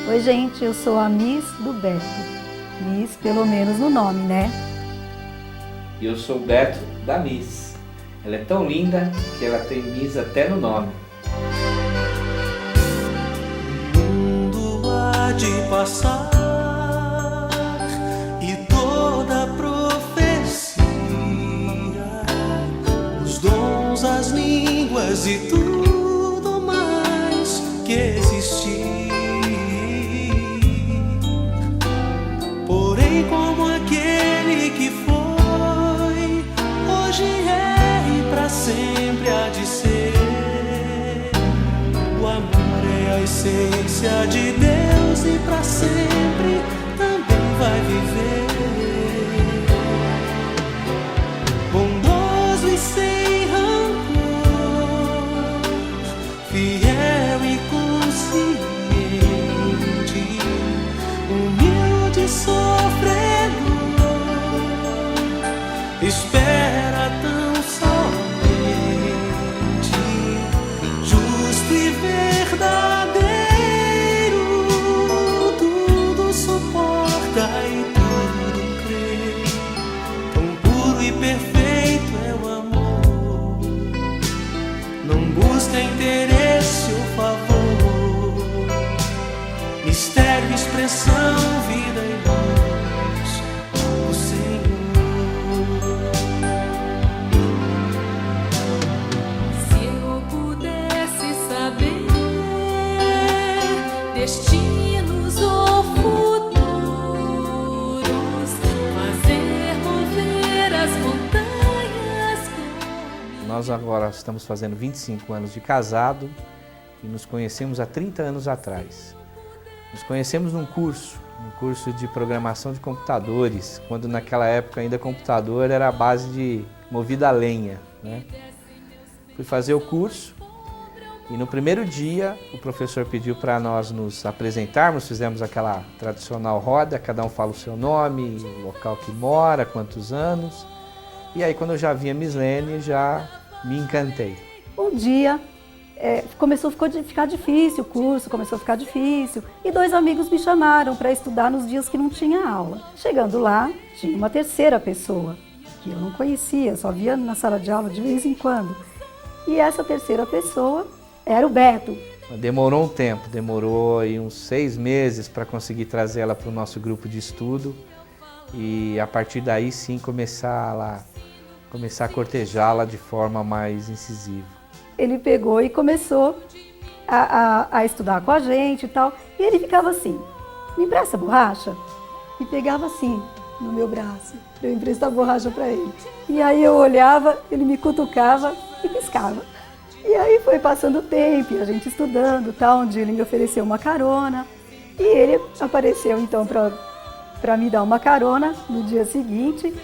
Oi, gente, eu sou a Miss do Beto. Miss, pelo menos no nome, né? E eu sou o Beto da Miss. Ela é tão linda que ela tem Miss até no nome. O mundo há de passar e toda profecia, os dons, as línguas e tudo mais que existir. Porém, como aquele que foi, hoje é e pra sempre há de ser. O amor é a essência de Deus e pra sempre também vai viver. Bondoso e sem rancor, fiel e consciente, humilde e sofredor, espera tão somente, justo e verdadeiro, tudo suporta e tudo crê. Tão puro e perfeito é o amor, não busca interesse ou favor, mistério, expressão, vida e luz, o Senhor. Se eu pudesse saber destinos ou futuros, fazer mover as montanhas comigo. Nós agora estamos fazendo 25 anos de casado e nos conhecemos há 30 anos atrás. Nos conhecemos num curso de programação de computadores, quando naquela época ainda computador era a base de movida a lenha, né? Fui fazer o curso e no primeiro dia o professor pediu para nós nos apresentarmos, fizemos aquela tradicional roda, cada um fala o seu nome, o local que mora, quantos anos. E aí quando eu já vi a Mislene, já me encantei. Um dia começou a ficar difícil o curso, começou a ficar difícil. E 2 amigos me chamaram para estudar nos dias que não tinha aula. Chegando lá, tinha uma terceira pessoa, que eu não conhecia, só via na sala de aula de vez em quando. E essa terceira pessoa era o Beto. Demorou um tempo, demorou aí uns 6 meses para conseguir trazer ela para o nosso grupo de estudo. E a partir daí sim começar a cortejá-la de forma mais incisiva. Ele pegou e começou a estudar com a gente e tal. E ele ficava assim, me empresta borracha? E pegava assim no meu braço, para eu emprestar borracha para ele. E aí eu olhava, ele me cutucava e piscava. E aí foi passando o tempo, e a gente estudando, tal, onde ele me ofereceu uma carona. E ele apareceu então para me dar uma carona no dia seguinte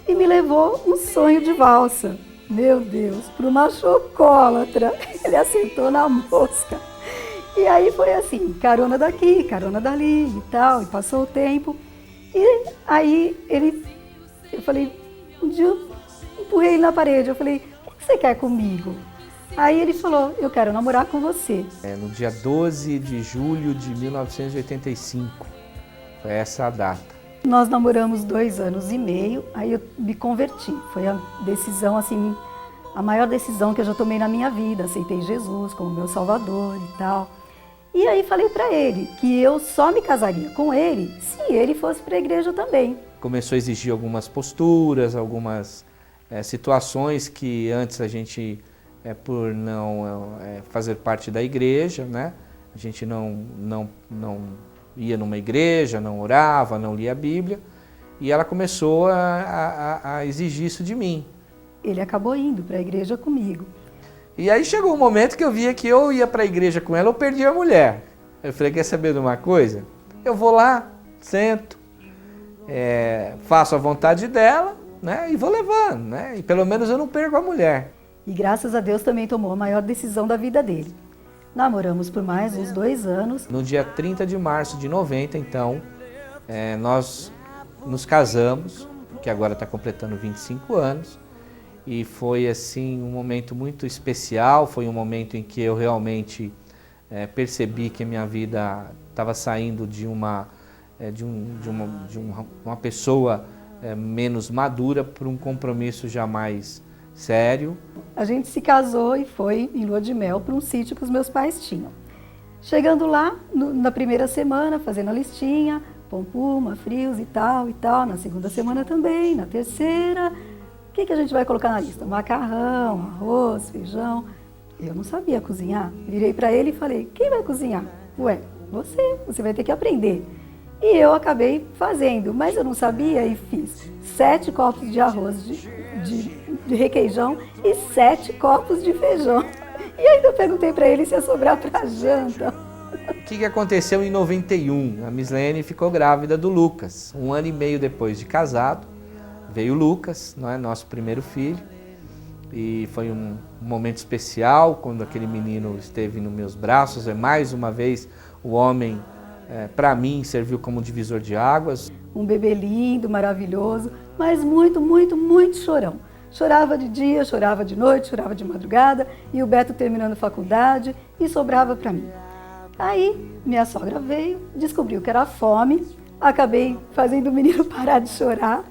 e me levou um sonho de valsa. Meu Deus, para uma chocólatra, ele acertou na mosca. E aí foi assim, carona daqui, carona dali e tal, e passou o tempo. E aí eu falei, um dia eu empurrei ele na parede, eu falei, o que você quer comigo? Aí ele falou, eu quero namorar com você. No dia 12 de julho de 1985, foi essa a data. Nós namoramos 2 anos e meio, aí eu me converti. Foi a decisão, assim, a maior decisão que eu já tomei na minha vida. Aceitei Jesus como meu salvador e tal. E aí falei para ele que eu só me casaria com ele se ele fosse para a igreja também. Começou a exigir algumas posturas, algumas situações que antes a gente, por não fazer parte da igreja, né? A gente não ia numa igreja, não orava, não lia a Bíblia, e ela começou a exigir isso de mim. Ele acabou indo para a igreja comigo. E aí chegou um momento que eu via que eu ia para a igreja com ela, eu perdia a mulher. Eu falei, quer saber de uma coisa? Eu vou lá, sento, faço a vontade dela, né, e vou levando, né, e pelo menos eu não perco a mulher. E graças a Deus também tomou a maior decisão da vida dele. Namoramos por mais uns 2 anos. No dia 30 de março de 90, então, nós nos casamos, que agora está completando 25 anos, e foi assim um momento muito especial, foi um momento em que eu realmente percebi que a minha vida estava saindo de uma pessoa menos madura para um compromisso já mais sério. A gente se casou e foi em lua de mel para um sítio que os meus pais tinham. Chegando lá, na primeira semana, fazendo a listinha, pão puma, frios e tal, na segunda semana também, na terceira, o que a gente vai colocar na lista? Macarrão, arroz, feijão. Eu não sabia cozinhar. Virei para ele e falei, quem vai cozinhar? Ué, você vai ter que aprender. E eu acabei fazendo, mas eu não sabia e fiz 7 copos de arroz de requeijão e 7 copos de feijão. E ainda perguntei para ele se ia sobrar para janta. O que aconteceu em 91? A Mislene ficou grávida do Lucas. 1 ano e meio depois de casado, veio o Lucas, não é, nosso primeiro filho. E foi um momento especial quando aquele menino esteve nos meus braços. Mais uma vez, o homem, para mim, serviu como divisor de águas. Um bebê lindo, maravilhoso, mas muito, muito, muito chorão. Chorava de dia, chorava de noite, chorava de madrugada, e o Beto terminando faculdade, e sobrava para mim. Aí, minha sogra veio, descobriu que era fome, acabei fazendo o menino parar de chorar,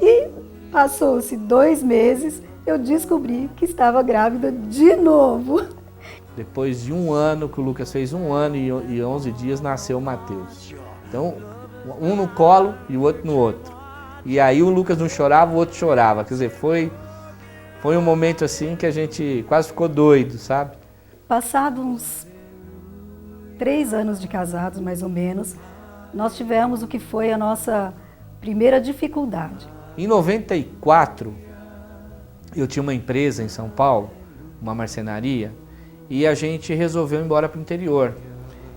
e passou-se 2 meses, eu descobri que estava grávida de novo. Depois de 1 ano, que o Lucas fez 1 ano e 11 dias, nasceu o Mateus. Então, um no colo e o outro no outro. E aí o Lucas não chorava, o outro chorava. Quer dizer, foi um momento assim que a gente quase ficou doido, sabe? Passados uns 3 anos de casados, mais ou menos, nós tivemos o que foi a nossa primeira dificuldade. Em 94, eu tinha uma empresa em São Paulo, uma marcenaria, e a gente resolveu ir embora para o interior.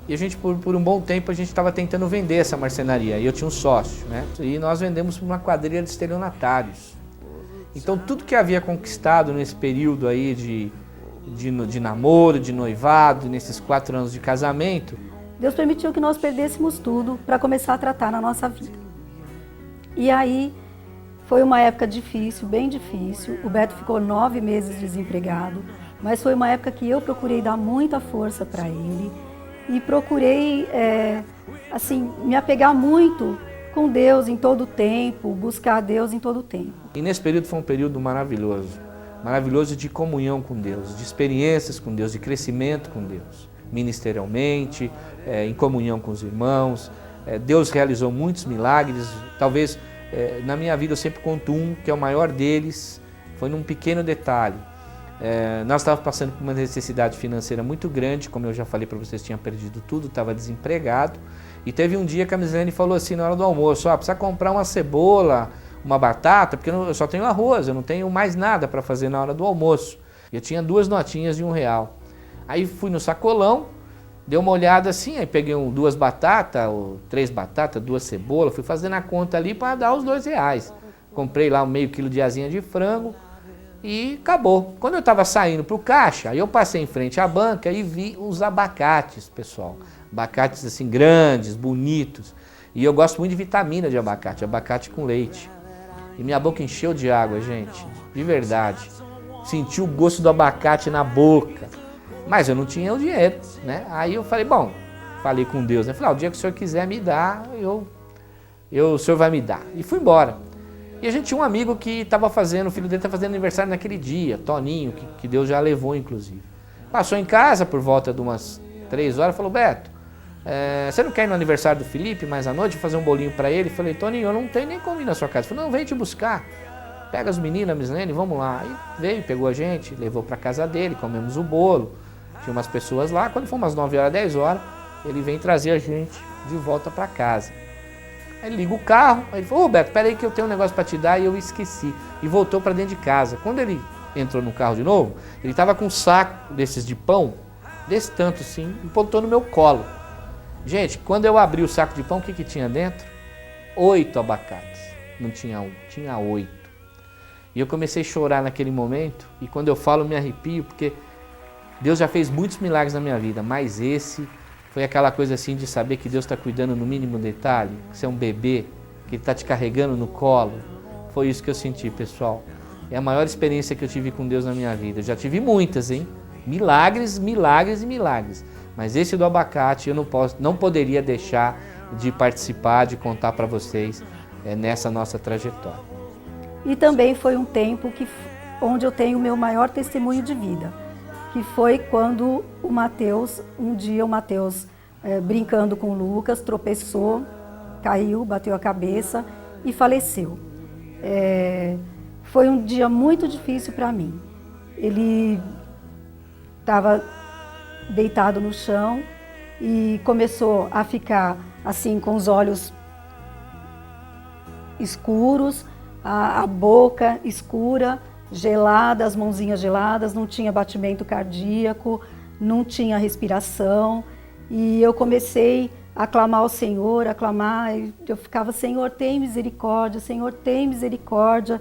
E a gente, por um bom tempo, a gente estava tentando vender essa marcenaria, e eu tinha um sócio, né? E nós vendemos para uma quadrilha de estelionatários. Então, tudo que havia conquistado nesse período aí de namoro, de noivado, nesses 4 anos de casamento, Deus permitiu que nós perdêssemos tudo para começar a tratar na nossa vida. E aí, foi uma época difícil, bem difícil. O Beto ficou 9 meses desempregado, mas foi uma época que eu procurei dar muita força para ele e procurei, me apegar muito com Deus em todo o tempo, buscar Deus em todo o tempo. E nesse período foi um período maravilhoso, maravilhoso de comunhão com Deus, de experiências com Deus, de crescimento com Deus, ministerialmente, em comunhão com os irmãos. Deus realizou muitos milagres, talvez na minha vida eu sempre conto um, que é o maior deles, foi num pequeno detalhe. Nós estávamos passando por uma necessidade financeira muito grande, como eu já falei para vocês, tinha perdido tudo, estava desempregado. E teve um dia que a Mislene falou assim, na hora do almoço, precisa comprar uma cebola, uma batata, porque eu só tenho arroz, eu não tenho mais nada para fazer na hora do almoço. Eu tinha 2 notinhas de R$1. Aí fui no sacolão, dei uma olhada assim, aí peguei 2 batatas, ou 3 batatas, 2 cebolas, fui fazendo a conta ali para dar os R$2. Comprei lá meio quilo de asinha de frango, e acabou. Quando eu estava saindo para o caixa, eu passei em frente à banca e vi os abacates, pessoal. Abacates assim grandes, bonitos. E eu gosto muito de vitamina de abacate, abacate com leite. E minha boca encheu de água, gente, de verdade. Senti o gosto do abacate na boca. Mas eu não tinha o dinheiro, né? Aí eu falei, falei com Deus, né? Falei, o dia que o senhor quiser me dar, o senhor vai me dar. E fui embora. E a gente tinha um amigo que estava fazendo, o filho dele estava fazendo aniversário naquele dia, Toninho, que Deus já levou, inclusive. Passou em casa por volta de umas 3 horas, falou, Beto, você não quer ir no aniversário do Felipe mais à noite, fazer um bolinho para ele? Falei, Toninho, eu não tenho nem como ir na sua casa. Ele falou, não, vem te buscar. Pega as meninas, a Mislene, vamos lá. Aí veio, pegou a gente, levou para casa dele, comemos o bolo. Tinha umas pessoas lá, quando foi umas 9 horas, 10 horas, ele vem trazer a gente de volta para casa. Aí liga o carro, aí ele falou, Beto, peraí que eu tenho um negócio para te dar, e eu esqueci. E voltou para dentro de casa. Quando ele entrou no carro de novo, ele estava com um saco desses de pão, desse tanto assim, e botou no meu colo. Gente, quando eu abri o saco de pão, o que tinha dentro? 8 abacates. Não tinha 1, tinha 8. E eu comecei a chorar naquele momento, e quando eu falo, eu me arrepio, porque Deus já fez muitos milagres na minha vida, mas esse foi aquela coisa assim de saber que Deus está cuidando no mínimo detalhe, que você é um bebê, que Ele está te carregando no colo. Foi isso que eu senti, pessoal. É a maior experiência que eu tive com Deus na minha vida. Eu já tive muitas, hein? Milagres, milagres e milagres. Mas esse do abacate eu não poderia deixar de participar, de contar para vocês nessa nossa trajetória. E também foi um tempo onde eu tenho o meu maior testemunho de vida, que foi quando um dia o Mateus, brincando com o Lucas, tropeçou, caiu, bateu a cabeça e faleceu. Foi um dia muito difícil para mim. Ele estava deitado no chão e começou a ficar assim com os olhos escuros, a boca escura, gelada, as mãozinhas geladas, não tinha batimento cardíaco, não tinha respiração. E eu comecei a clamar ao Senhor, e eu ficava: Senhor, tem misericórdia, Senhor, tem misericórdia.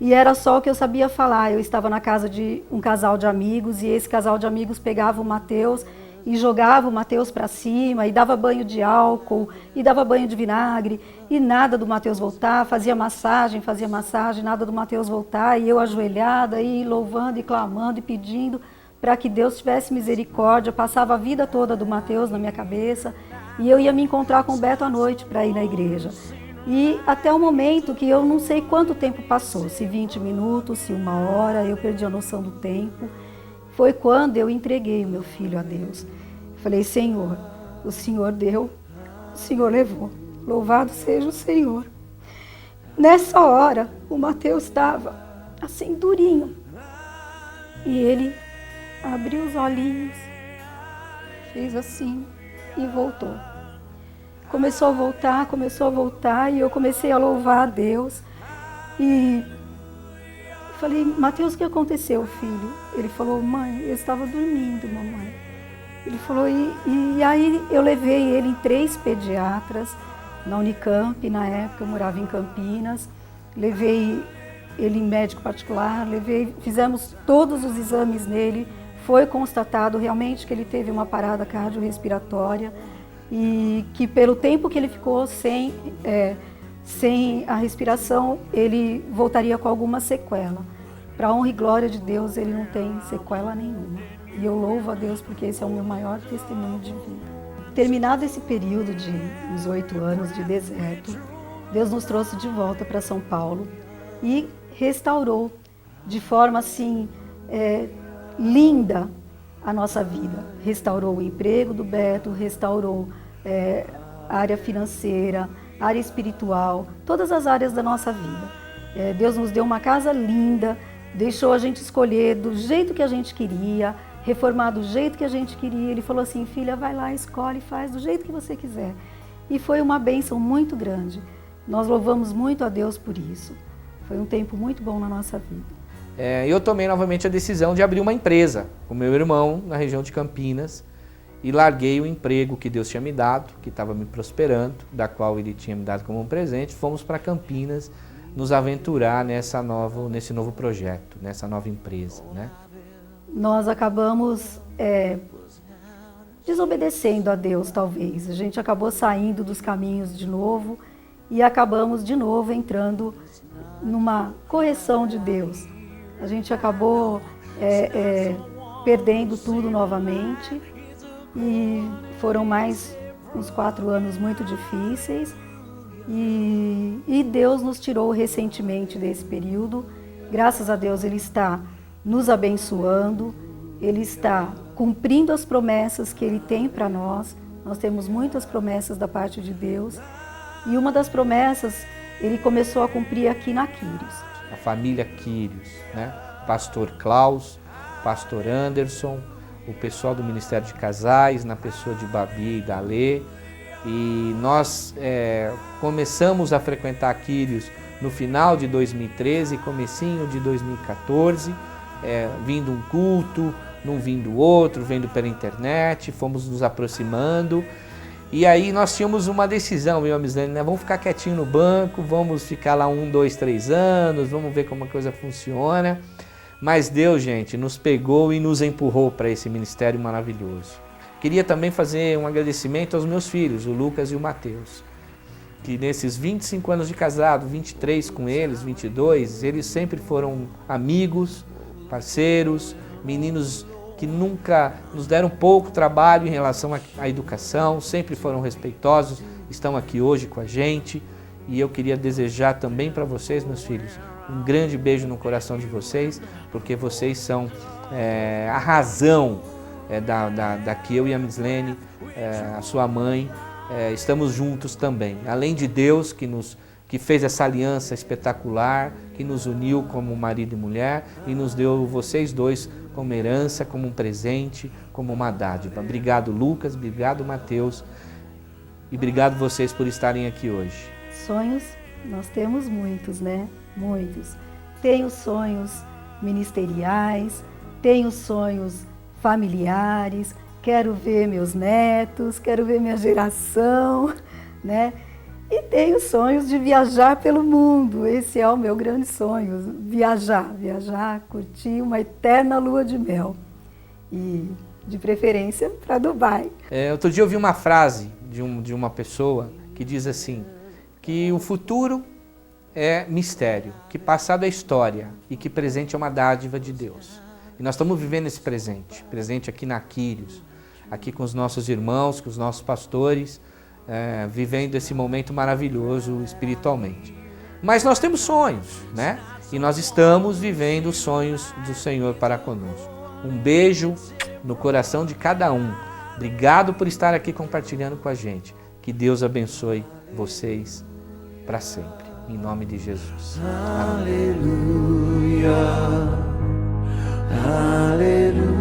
E era só o que eu sabia falar. Eu estava na casa de um casal de amigos e esse casal de amigos pegava o Mateus e jogava o Mateus para cima e dava banho de álcool e dava banho de vinagre e nada do Mateus voltar, fazia massagem, nada do Mateus voltar, e eu ajoelhada e louvando e clamando e pedindo para que Deus tivesse misericórdia. Passava a vida toda do Mateus na minha cabeça e eu ia me encontrar com o Beto à noite para ir na igreja. E até o momento que eu não sei quanto tempo passou, se 20 minutos, se 1 hora, eu perdi a noção do tempo. Foi quando eu entreguei o meu filho a Deus. Falei: Senhor, o Senhor deu, o Senhor levou. Louvado seja o Senhor. Nessa hora, o Mateus estava assim, durinho. E ele abriu os olhinhos, fez assim e voltou. Começou a voltar e eu comecei a louvar a Deus. E falei: Mateus, o que aconteceu, filho? Ele falou: mãe, eu estava dormindo, mamãe. Ele falou, e aí eu levei ele em 3 pediatras, na Unicamp, na época eu morava em Campinas. Levei ele em médico particular, fizemos todos os exames nele. Foi constatado realmente que ele teve uma parada cardiorrespiratória e que pelo tempo que ele ficou sem a respiração, ele voltaria com alguma sequela. Para honra e glória de Deus, ele não tem sequela nenhuma. E eu louvo a Deus porque esse é o meu maior testemunho de vida. Terminado esse período de uns 8 anos de deserto, Deus nos trouxe de volta para São Paulo e restaurou de forma assim linda a nossa vida. Restaurou o emprego do Beto, restaurou a área financeira, a área espiritual, todas as áreas da nossa vida. Deus nos deu uma casa linda, deixou a gente escolher do jeito que a gente queria, reformar do jeito que a gente queria. Ele falou assim: filha, vai lá, escolhe, faz do jeito que você quiser. E foi uma bênção muito grande. Nós louvamos muito a Deus por isso. Foi um tempo muito bom na nossa vida. Eu tomei novamente a decisão de abrir uma empresa com meu irmão na região de Campinas e larguei o emprego que Deus tinha me dado, que estava me prosperando, da qual Ele tinha me dado como um presente. Fomos para Campinas nos aventurar nesse novo projeto, nessa nova empresa, né? Nós acabamos desobedecendo a Deus, talvez. A gente acabou saindo dos caminhos de novo e acabamos de novo entrando numa correção de Deus. A gente acabou perdendo tudo novamente e foram mais uns 4 anos muito difíceis e Deus nos tirou recentemente desse período. Graças a Deus Ele está nos abençoando, Ele está cumprindo as promessas que Ele tem para nós. Nós temos muitas promessas da parte de Deus e uma das promessas Ele começou a cumprir aqui na Quírios. A família Quírios, né? Pastor Klaus, Pastor Anderson, o pessoal do Ministério de Casais, na pessoa de Babi e Dalê. E nós começamos a frequentar Quírios no final de 2013, comecinho de 2014, vindo um culto, não vindo outro, vendo pela internet, fomos nos aproximando. E aí nós tínhamos uma decisão, eu e a Mislene, né? Vamos ficar quietinho no banco, vamos ficar lá 1, 2, 3 anos, vamos ver como a coisa funciona. Mas Deus, gente, nos pegou e nos empurrou para esse ministério maravilhoso. Queria também fazer um agradecimento aos meus filhos, o Lucas e o Mateus, que nesses 25 anos de casado, 23 com eles, 22, eles sempre foram amigos, parceiros, meninos que nunca nos deram pouco trabalho em relação à educação, sempre foram respeitosos, estão aqui hoje com a gente. E eu queria desejar também para vocês, meus filhos, um grande beijo no coração de vocês, porque vocês são a razão da que eu e a Mislene, a sua mãe, estamos juntos também. Além de Deus que fez essa aliança espetacular, que nos uniu como marido e mulher e nos deu vocês dois como herança, como um presente, como uma dádiva. Obrigado, Lucas, obrigado, Mateus, e obrigado vocês por estarem aqui hoje. Sonhos, nós temos muitos, né? Muitos. Tenho sonhos ministeriais, tenho sonhos familiares, quero ver meus netos, quero ver minha geração, né? E tenho sonhos de viajar pelo mundo. Esse é o meu grande sonho, viajar, curtir uma eterna lua de mel. E, de preferência, para Dubai. Outro dia eu ouvi uma frase de uma pessoa que diz assim, que o futuro é mistério, que passado é história e que presente é uma dádiva de Deus. E nós estamos vivendo esse presente aqui na Quírios, aqui com os nossos irmãos, com os nossos pastores, vivendo esse momento maravilhoso espiritualmente. Mas nós temos sonhos, né? E nós estamos vivendo os sonhos do Senhor para conosco. Um beijo no coração de cada um. Obrigado por estar aqui compartilhando com a gente. Que Deus abençoe vocês para sempre. Em nome de Jesus. Aleluia. Aleluia.